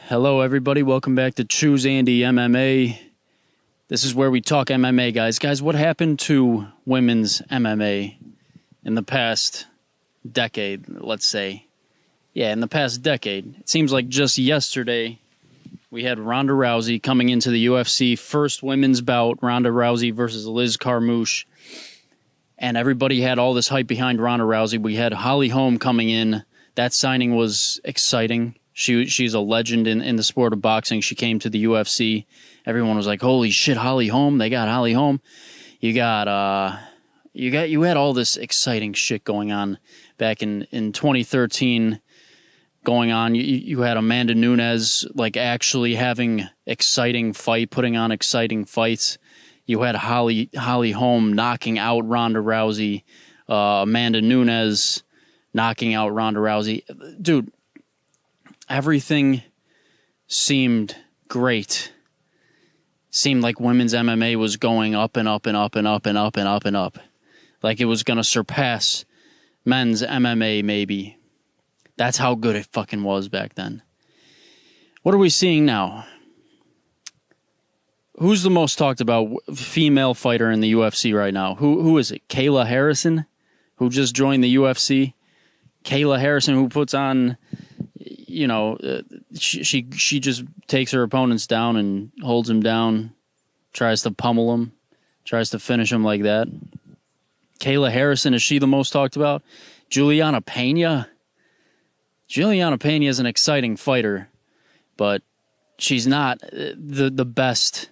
Hello, everybody. Welcome back to Choose Andy MMA. This is where we talk MMA, guys. Guys, what happened to women's MMA in the past decade, let's say? Yeah, in the past decade. It seems like just yesterday we had Ronda Rousey coming into the UFC. First women's bout, Ronda Rousey versus Liz Carmouche. And everybody had all this hype behind Ronda Rousey. We had Holly Holm coming in. That signing was exciting. She's a legend in the sport of boxing. She came to the UFC. Everyone was like, "Holy shit, Holly Holm! They got Holly Holm." You had all this exciting shit going on back in 2013. Going on, you had Amanda Nunes like actually having exciting fight, putting on exciting fights. You had Holly Holm knocking out Ronda Rousey, Amanda Nunes knocking out Ronda Rousey. Dude, everything seemed great. Seemed like women's MMA was going up and up and up and up and up and up and up. Like it was going to surpass men's MMA maybe. That's how good it fucking was back then. What are we seeing now? Who's the most talked about female fighter in the UFC right now? Who is it? Kayla Harrison, who just joined the UFC. Kayla Harrison, who puts on, she just takes her opponents down and holds them down, tries to pummel them, tries to finish them like that. Kayla Harrison, is she the most talked about? Juliana Pena. Juliana Pena is an exciting fighter, but she's not the best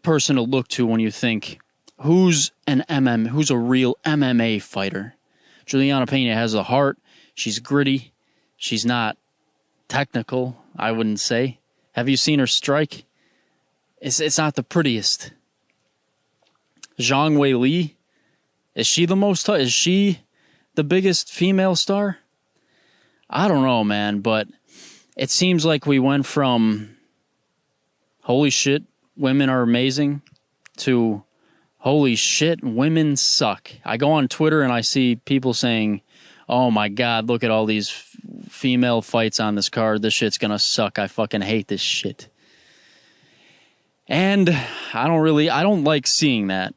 person to look to when you think who's a real MMA fighter. Juliana Pena has a heart. She's gritty. She's not technical, I wouldn't say. Have you seen her strike? It's not the prettiest. Zhang Wei Li, is she is she the biggest female star? I don't know, man, but it seems like we went from holy shit, women are amazing, to holy shit, women suck. I go on Twitter and I see people saying, "Oh my God, look at all these female fights on this card. This shit's gonna suck. I fucking hate this shit." And I don't like seeing that.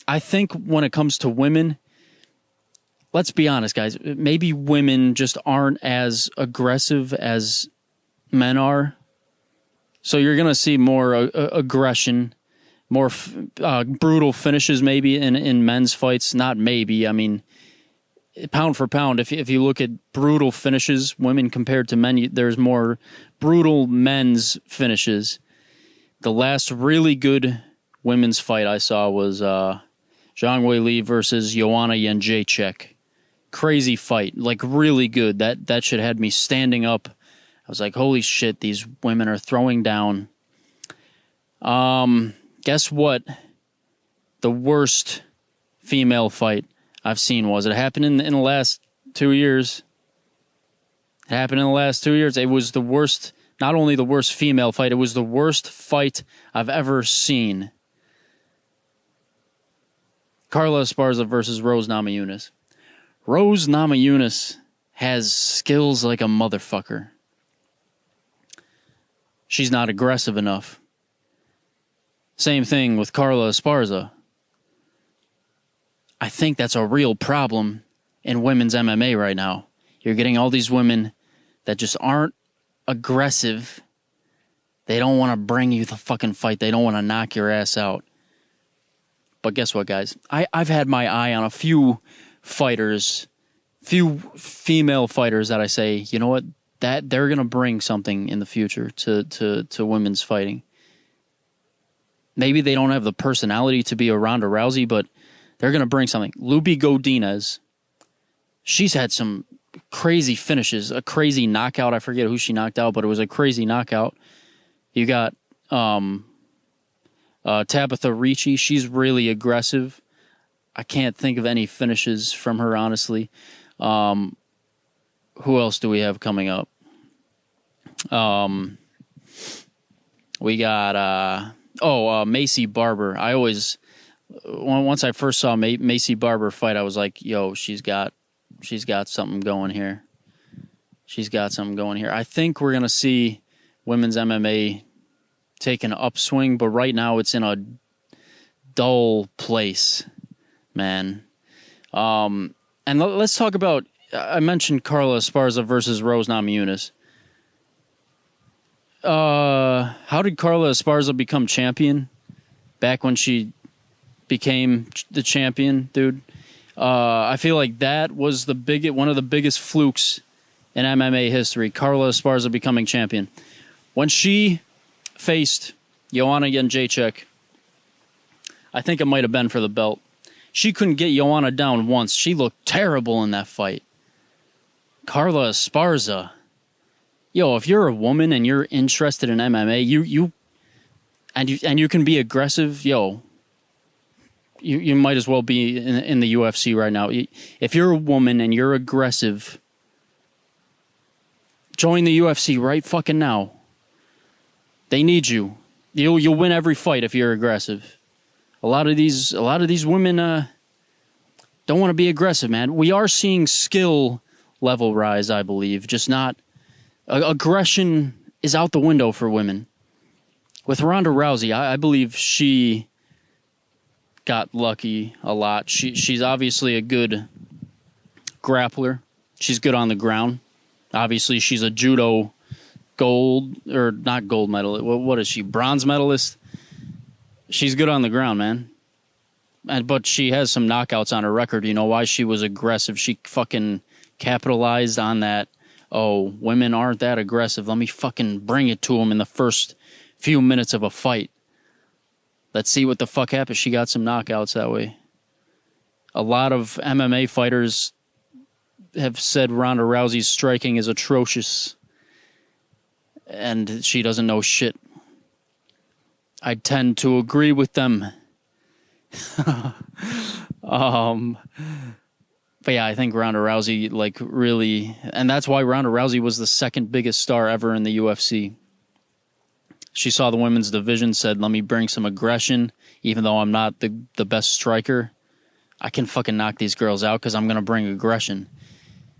I think when it comes to women, let's be honest, guys, maybe women just aren't as aggressive as men are. So you're going to see more aggression, more brutal finishes maybe in men's fights. Not maybe. I mean, pound for pound, if you look at brutal finishes, women compared to men, there's more brutal men's finishes. The last really good women's fight I saw was Zhang Wei Li versus Joanna Jędrzejczyk. Crazy fight, like really good. That shit had me standing up. I was like, holy shit, these women are throwing down. Guess what? The worst female fight I've seen was. It happened in the last 2 years. It happened in the last 2 years. It was the worst, not only the worst female fight, it was the worst fight I've ever seen. Carla Esparza versus Rose Namajunas. Rose Namajunas has skills like a motherfucker. She's not aggressive enough. Same thing with Carla Esparza. I think that's a real problem in women's MMA right now. You're getting all these women that just aren't aggressive. They don't want to bring you the fucking fight. They don't want to knock your ass out. But guess what, guys? I've had my eye on a few fighters, few female fighters that I say, you know what, that they're going to bring something in the future to women's fighting. Maybe they don't have the personality to be a Ronda Rousey, but they're going to bring something. Luby Godinez, she's had some crazy finishes, a crazy knockout. I forget who she knocked out, but it was a crazy knockout. You got Tabitha Ricci. She's really aggressive. I can't think of any finishes from her, honestly. Who else do we have coming up? We got Macy Barber. Once I first saw Macy Barber fight, I was like, yo, she's got something going here. she's got something going here. I think we're going to see women's MMA take an upswing, but right now it's in a dull place, man. And let's talk about, I mentioned Carla Esparza versus Rose Namajunas. How did Carla Esparza become champion? Back when she became the champion, dude. I feel like that was one of the biggest flukes in MMA history. Carla Esparza becoming champion. When she faced Joanna Jędrzejczyk, I think it might have been for the belt. She couldn't get Joanna down once. She looked terrible in that fight. Carla Esparza. Yo, if you're a woman and you're interested in MMA, you can be aggressive, yo, you might as well be in the UFC right now. If you're a woman and you're aggressive, join the UFC right fucking now. They need you. You'll win every fight if you're aggressive. A lot of these women don't want to be aggressive, man. We are seeing skill level rise, I believe. Just not aggression is out the window for women. With Ronda Rousey, I believe she got lucky a lot. She's obviously a good grappler. She's good on the ground. Obviously, she's a judo not gold medalist. What is she? Bronze medalist? She's good on the ground, man. But she has some knockouts on her record. You know why? She was aggressive. She fucking capitalized on that. Oh, women aren't that aggressive. Let me fucking bring it to them in the first few minutes of a fight. Let's see what the fuck happens. She got some knockouts that way. A lot of MMA fighters have said Ronda Rousey's striking is atrocious and she doesn't know shit. I tend to agree with them. But yeah, I think Ronda Rousey, like, really, and that's why Ronda Rousey was the second biggest star ever in the UFC. She saw the women's division, said, let me bring some aggression, even though I'm not the best striker. I can fucking knock these girls out because I'm going to bring aggression.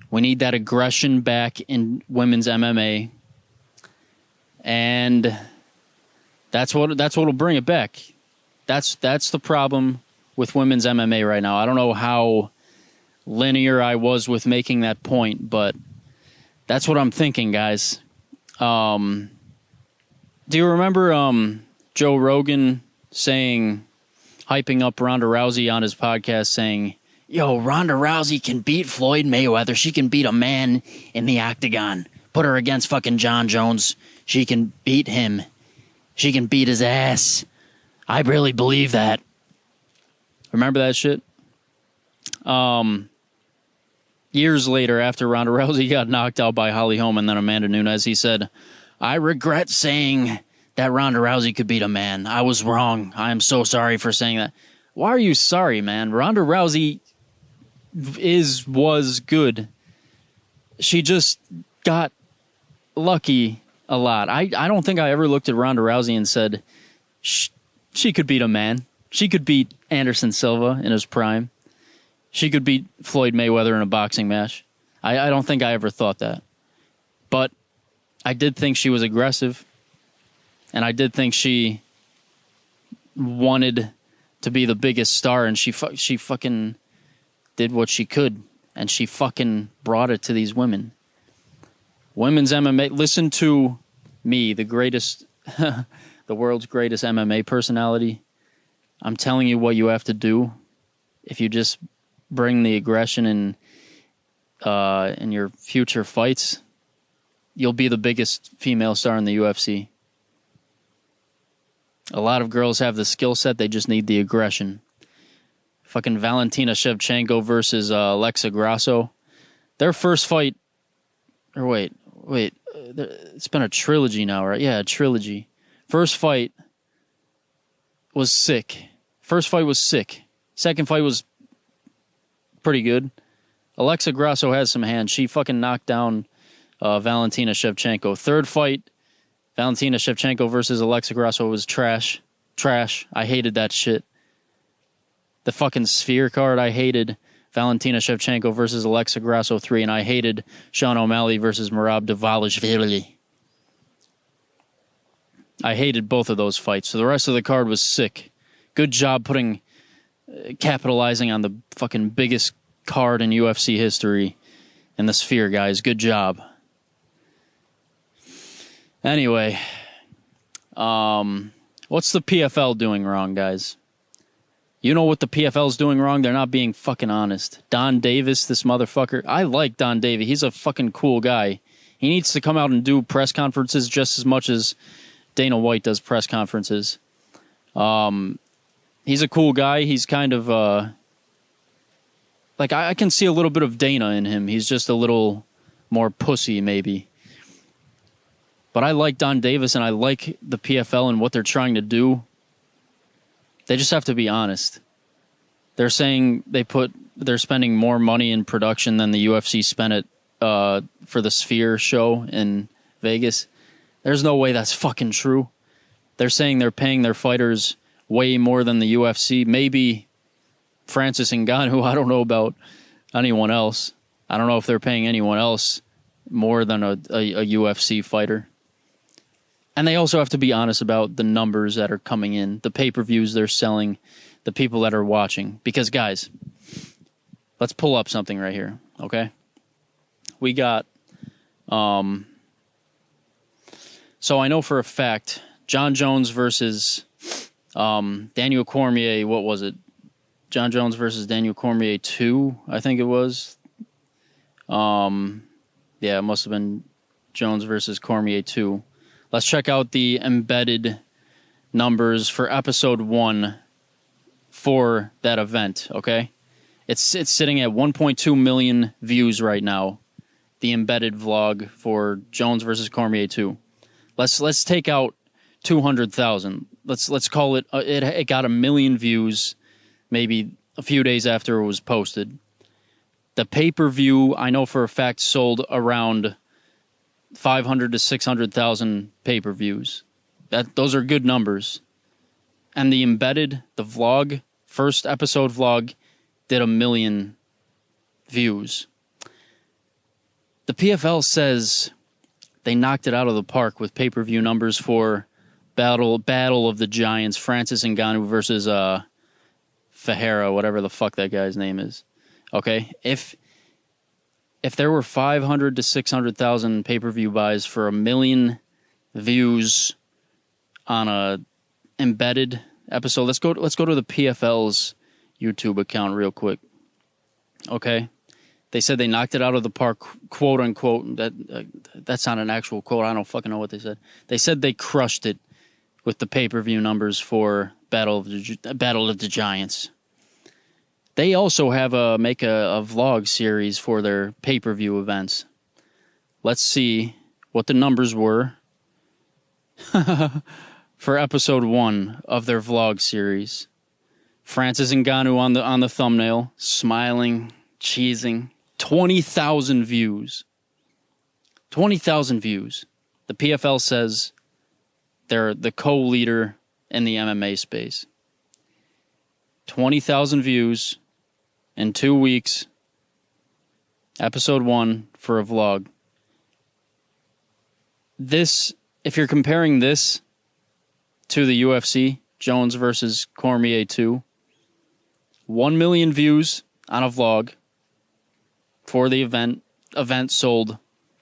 We need that aggression back in women's MMA. And that's what'll bring it back. That's the problem with women's MMA right now. I don't know how linear I was with making that point, but that's what I'm thinking, guys. Do you remember Joe Rogan hyping up Ronda Rousey on his podcast, saying, yo, Ronda Rousey can beat Floyd Mayweather. She can beat a man in the octagon. Put her against fucking John Jones. She can beat him. She can beat his ass. I really believe that. Remember that shit? Years later, after Ronda Rousey got knocked out by Holly Holm and then Amanda Nunes, he said, I regret saying that Ronda Rousey could beat a man. I was wrong. I am so sorry for saying that. Why are you sorry, man? Ronda Rousey was good. She just got lucky a lot. I don't think I ever looked at Ronda Rousey and said she could beat a man. She could beat Anderson Silva in his prime. She could beat Floyd Mayweather in a boxing match. I don't think I ever thought that. But I did think she was aggressive. And I did think she wanted to be the biggest star. And she fucking did what she could. And she fucking brought it to these women. Women's MMA. Listen to me, the greatest, the world's greatest MMA personality. I'm telling you what you have to do if you just bring the aggression in your future fights. You'll be the biggest female star in the UFC. A lot of girls have the skill set. They just need the aggression. Fucking Valentina Shevchenko versus Alexa Grasso. Their first fight... Or wait. It's been a trilogy now, right? Yeah, a trilogy. First fight was sick. Second fight was pretty good. Alexa Grasso has some hands. She fucking knocked down Valentina Shevchenko. Third fight, Valentina Shevchenko versus Alexa Grasso was trash. I hated that shit. The fucking Sphere card, I hated. Valentina Shevchenko versus Alexa Grasso 3, and I hated Sean O'Malley versus Merab Dvalishvili. I hated both of those fights. So the rest of the card was sick. Good job capitalizing on the fucking biggest card in UFC history in the Sphere, guys. Good job. Anyway, what's the PFL doing wrong, guys? You know what the PFL's doing wrong? They're not being fucking honest. Don Davis, this motherfucker. I like Don Davis. He's a fucking cool guy. He needs to come out and do press conferences just as much as Dana White does press conferences. He's a cool guy. He's kind of, I can see a little bit of Dana in him. He's just a little more pussy, maybe. But I like Don Davis, and I like the PFL and what they're trying to do. They just have to be honest. They're saying they're spending more money in production than the UFC spent it for the Sphere show in Vegas. There's no way that's fucking true. They're saying they're paying their fighters way more than the UFC. Maybe Francis Ngannou. I don't know about anyone else. I don't know if they're paying anyone else more than a UFC fighter. And they also have to be honest about the numbers that are coming in, the pay-per-views they're selling, the people that are watching. Because, guys, let's pull up something right here, okay? We got, so I know for a fact, John Jones versus Daniel Cormier, what was it? John Jones versus Daniel Cormier 2, I think it was. Yeah, it must have been Jones versus Cormier 2. Let's check out the embedded numbers for episode 1 for that event, okay? It's sitting at 1.2 million views right now, the embedded vlog for Jones versus Cormier 2. Let's take out 200,000. Let's call it it got 1 million views maybe a few days after it was posted. The pay-per-view, I know for a fact, sold around 500 to 600,000 pay-per-views. Those are good numbers. And the embedded, the vlog, first episode vlog, did 1 million views. The PFL says they knocked it out of the park with pay-per-view numbers for Battle of the Giants, Francis Ngannou versus Ferreira, whatever the fuck that guy's name is. Okay, if there were 500 to 600,000 pay-per-view buys for 1 million views on a embedded episode, let's go to the PFL's YouTube account real quick. Okay, they said they knocked it out of the park, quote unquote. That's not an actual quote. I don't fucking know what they said. They said they crushed it with the pay-per-view numbers for Battle of the Giants. They also have make a vlog series for their pay-per-view events. Let's see what the numbers were for episode 1 of their vlog series. Francis Ngannou on the thumbnail, smiling, cheesing. 20,000 views. 20,000 views. The PFL says they're the co-leader in the MMA space. 20,000 views in 2 weeks. Episode 1 for a vlog. This, if you're comparing this to the UFC, Jones versus Cormier 2, 1 million views on a vlog for the event. Event sold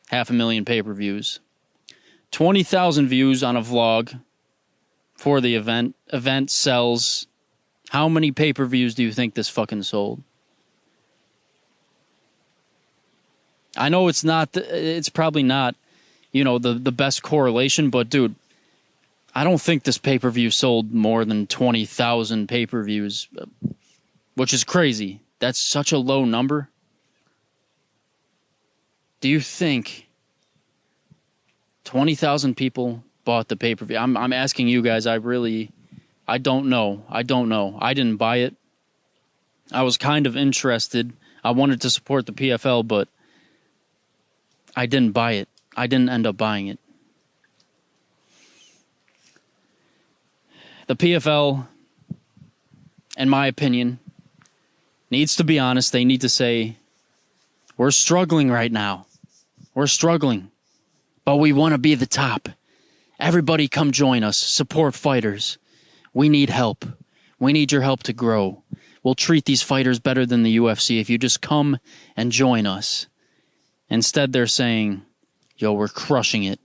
500,000 pay-per-views. 20,000 views on a vlog for the event. Event sells. How many pay-per-views do you think this fucking sold? I know it's not. It's probably not, the best correlation. But dude, I don't think this pay-per-view sold more than 20,000 pay-per-views, which is crazy. That's such a low number. Do you think 20,000 people bought the pay-per-view? I'm asking you guys. I don't know. I didn't buy it. I was kind of interested. I wanted to support the PFL, but I didn't buy it. I didn't end up buying it. The PFL, in my opinion, needs to be honest. They need to say, we're struggling right now. We're struggling, but we want to be the top. Everybody come join us. Support fighters. We need help. We need your help to grow. We'll treat these fighters better than the UFC if you just come and join us. Instead, they're saying, yo, we're crushing it.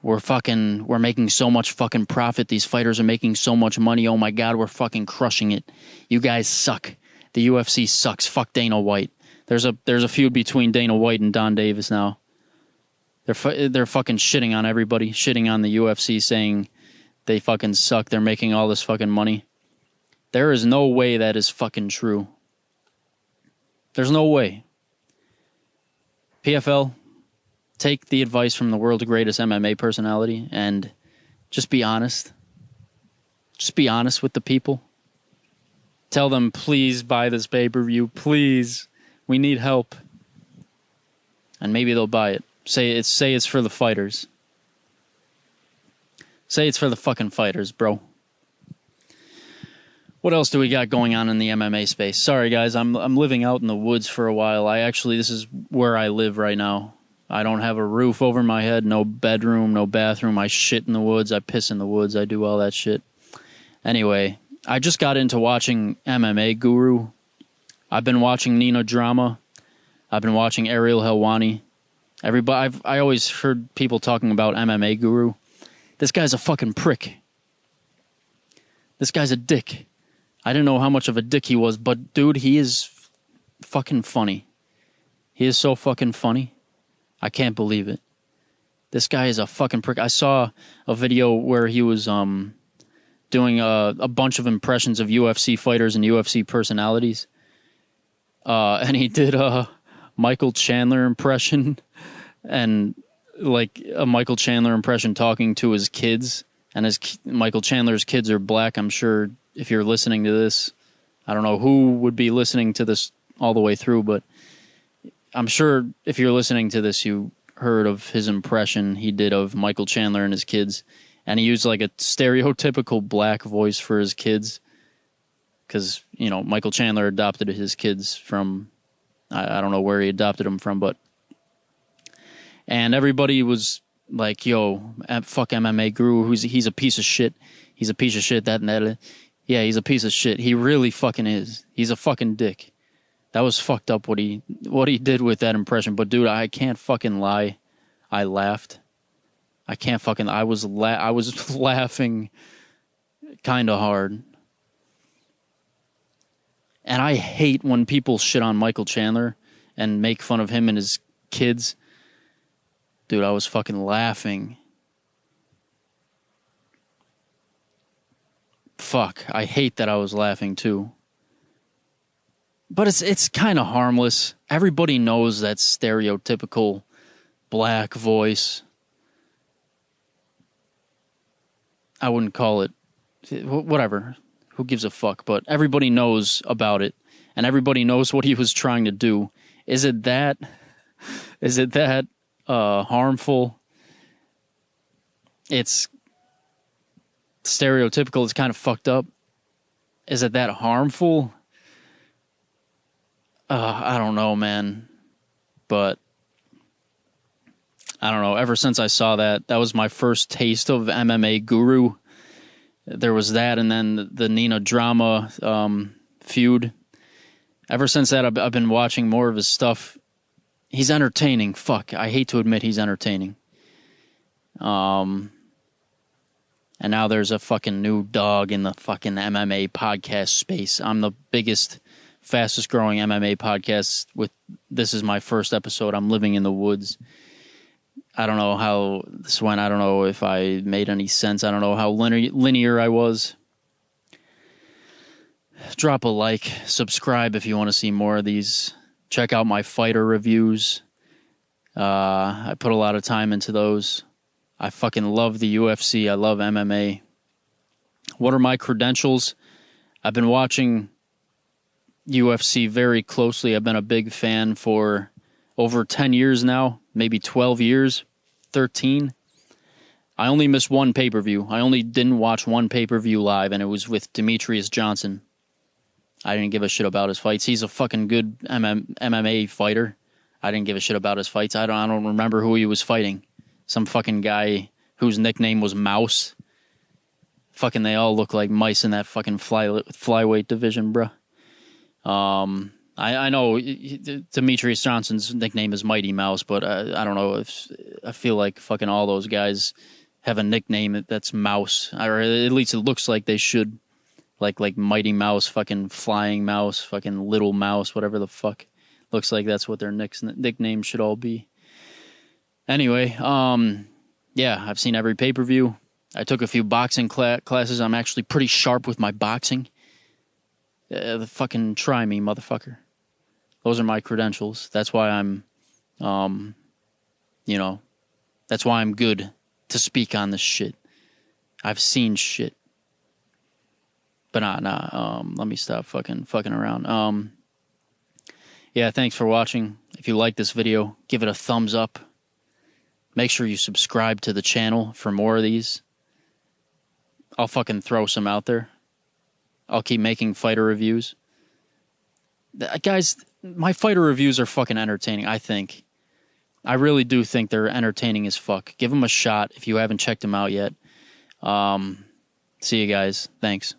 We're making so much fucking profit. These fighters are making so much money. Oh my God, we're fucking crushing it. You guys suck. The UFC sucks. Fuck Dana White. There's a feud between Dana White and Don Davis now. They're fucking shitting on everybody, shitting on the UFC, saying they fucking suck. They're making all this fucking money. There is no way that is fucking true. There's no way. PFL, take the advice from the world's greatest MMA personality and just be honest. Just be honest with the people. Tell them, please buy this pay-per-view. Please. We need help. And maybe they'll buy it. Say it's for the fighters. Say it's for the fucking fighters, bro. What else do we got going on in the MMA space? Sorry, guys, I'm living out in the woods for a while. This is where I live right now. I don't have a roof over my head, no bedroom, no bathroom. I shit in the woods. I piss in the woods. I do all that shit. Anyway, I just got into watching MMA Guru. I've been watching Nina Drama. I've been watching Ariel Helwani. I always heard people talking about MMA Guru. This guy's a fucking prick. This guy's a dick. I didn't know how much of a dick he was, but dude, he is fucking funny. He is so fucking funny. I can't believe it. This guy is a fucking prick. I saw a video where he was doing a bunch of impressions of UFC fighters and UFC personalities. And he did a Michael Chandler impression and like a Michael Chandler impression talking to his kids. And Michael Chandler's kids are black. I'm sure if you're listening to this, I don't know who would be listening to this all the way through, but I'm sure if you're listening to this, you heard of his impression he did of Michael Chandler and his kids. And he used like a stereotypical black voice for his kids. Because, Michael Chandler adopted his kids from, I don't know where he adopted them from, but. And everybody was like, yo, fuck MMA Guru, he's a piece of shit. He's a piece of shit, that and that. Yeah, he's a piece of shit. He really fucking is. He's a fucking dick. That was fucked up what he did with that impression. But dude, I can't fucking lie. I laughed. I was laughing kind of hard. And I hate when people shit on Michael Chandler and make fun of him and his kids. Dude, I was fucking laughing. Fuck, I hate that I was laughing too. But it's kind of harmless. Everybody knows that stereotypical black voice. I wouldn't call it, whatever. Who gives a fuck? But everybody knows about it, and everybody knows what he was trying to do. Is it that harmful? It's stereotypical. It's kind of fucked up. Is it that harmful? I don't know, man. But I don't know. Ever since I saw that was my first taste of MMA Guru. There was that, and then the Nina Drama feud. Ever since that, I've been watching more of his stuff. He's entertaining. Fuck, I hate to admit he's entertaining. And now there's a fucking new dog in the fucking MMA podcast space. I'm the biggest, fastest growing MMA podcast. This is my first episode. I'm living in the woods. I don't know how this went. I don't know if I made any sense. I don't know how linear I was. Drop a like, subscribe if you want to see more of these. Check out my fighter reviews. I put a lot of time into those. I fucking love the UFC. I love MMA. What are my credentials? I've been watching UFC very closely. I've been a big fan for over 10 years now, maybe 12 years, 13. I only missed one pay-per-view. I only didn't watch one pay-per-view live, and it was with Demetrius Johnson. I didn't give a shit about his fights. He's a fucking good MMA fighter. I didn't give a shit about his fights. I don't remember who he was fighting. Some fucking guy whose nickname was Mouse. Fucking, they all look like mice in that fucking flyweight division, bruh. I know Demetrius Johnson's nickname is Mighty Mouse, but I don't know if I feel like fucking all those guys have a nickname that's Mouse, or at least it looks like they should, like Mighty Mouse, fucking Flying Mouse, fucking Little Mouse, whatever the fuck. Looks like that's what their nicknames should all be. Anyway, yeah, I've seen every pay-per-view. I took a few boxing classes. I'm actually pretty sharp with my boxing. Fucking try me, motherfucker. Those are my credentials. That's why I'm, that's why I'm good to speak on this shit. I've seen shit. But let me stop fucking around. Yeah, thanks for watching. If you like this video, give it a thumbs up. Make sure you subscribe to the channel for more of these. I'll fucking throw some out there. I'll keep making fighter reviews. Guys, my fighter reviews are fucking entertaining, I think. I really do think they're entertaining as fuck. Give them a shot if you haven't checked them out yet. See you guys. Thanks.